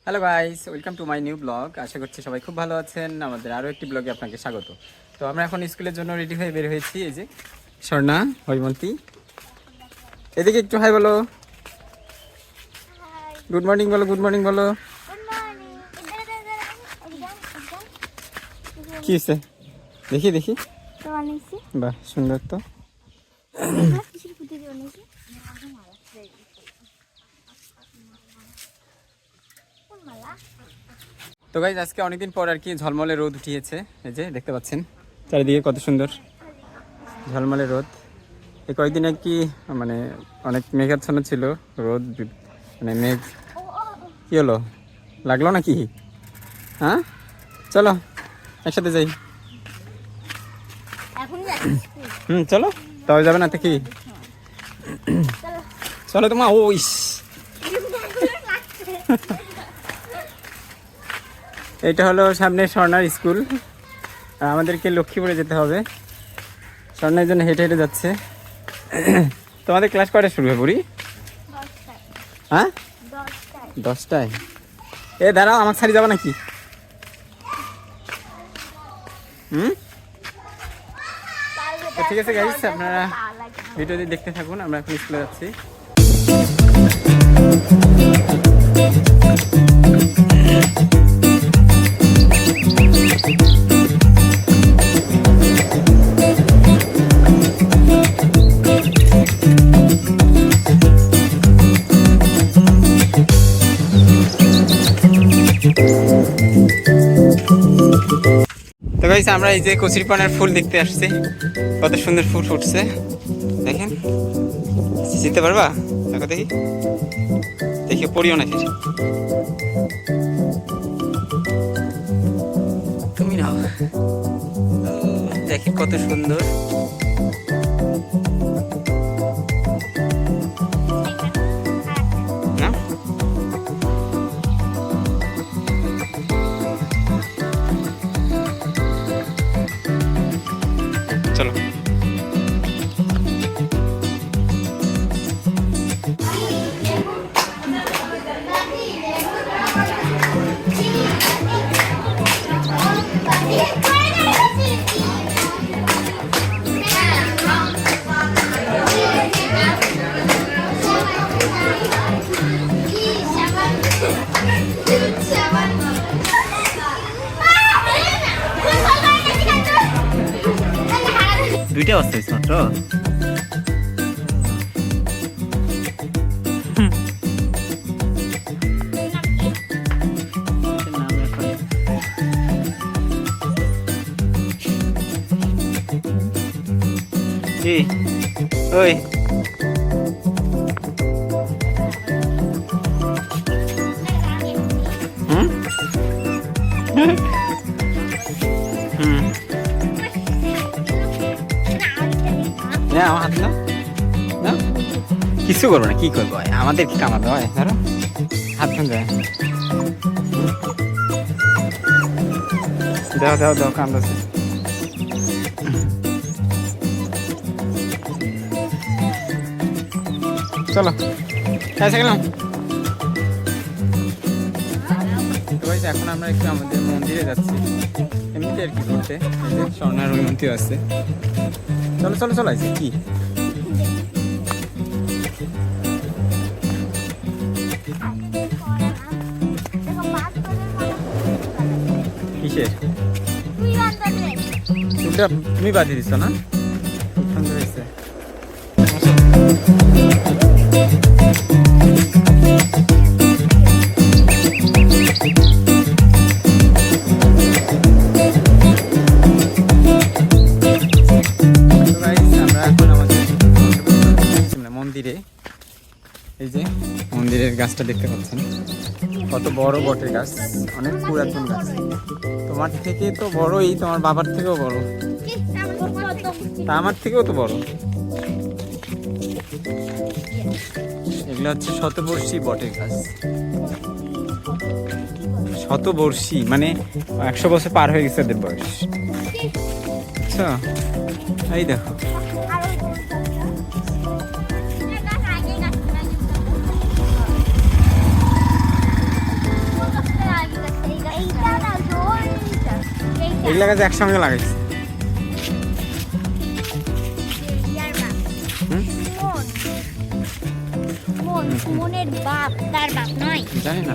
Hello guys, welcome to my new blog. আশা করছি সবাই খুব ভালো আছেন। আমাদের আরও একটি ব্লগে আপনাকে স্বাগত। তো আমরা এখন স্কুলের জন্য রেডি হয়ে বের হয়েছি। এই যে স্বর্ণা, হৈমন্তী, এদিকে একটু হাই বলো, গুড মর্নিং বলো, গুড মর্নিং বলো। কি হয়েছে দেখি দেখি, বাহ সুন্দর। তো তো গাইজ আজকে অনেকদিন পর আর কি ঝলমলে রোদ উঠিয়েছে। এই যে দেখতে পাচ্ছেন চারিদিকে কত সুন্দর ঝলমলে রোদ। এই কয়েকদিন আর কি মানে অনেক মেঘাচ্ছন্ন ছিল, রোদ মানে মেঘ। কি হলো, লাগলো নাকি? হ্যাঁ চলো একসাথে যাই। চলো, তাও যাবে না তো কি? চলো তোমার ওইস। এটা হলো সামনে স্বর্ণার স্কুল, আর আমাদেরকে লক্ষ্মীপুরে যেতে হবে। স্বর্ণার জন্য হেঁটে হেঁটে যাচ্ছে। তোমাদের ক্লাস কয়টা শুরু হবে বুড়ি? হ্যাঁ 10টায়। এ দাঁড়াও, আমার ছাড়ি যাবো নাকি? তো ঠিক আছে গাইস, আপনারা ভিডিওটি দেখতে থাকুন। আমরা এখন স্কুলে যাচ্ছি। তো গাইস আমরা এই যে কচুরিপানার ফুল দেখতে আসছি। কত সুন্দর ফুল ফুটছে দেখেন। চিনতে পারবা? দেখো দেখি, দেখি পড়িও নাকি তুমি নাও। দেখি কত সুন্দর। না চলো। দুইটা অবস্থা হয়েছে মাত্র। ওই আমার হাত না কিছু করবো না। কি করবো, আমাদের কি কামাতে হয়? ধরো হাত খান যায়। দাও দাও দাও, কান্দাছে। চলো কাছে গেলাম। এখন আমরা একটু আমাদের মন্দিরে যাচ্ছি, এমনিতে আর কি ঘুরতে। স্বর্ণার হৈমন্তী আছে। চলো চলো চলো। আছে কি কিসের? তুমি বাঁধিয়ে দিচ্ছ না? খুব সুন্দর হয়েছে। মন্দিরে, এই যে মন্দিরের গাছটা দেখতে পাচ্ছেন, কত বড় বটের গাছ, অনেক পুরাতন গাছ। তোমার থেকে তো বড়ই, তোমার বাবার থেকেও বড়, আমার থেকেও তো বড়। এগুলো হচ্ছে শতবর্ষী বটের গাছ। শতবর্ষী মানে 100 বছর পার হয়ে গেছে এদের বয়স। আচ্ছা এই দেখো এগুলা গাছ একসঙ্গে লাগাইছে। সুমনের বাপ, তার বাপ নয়। জানি না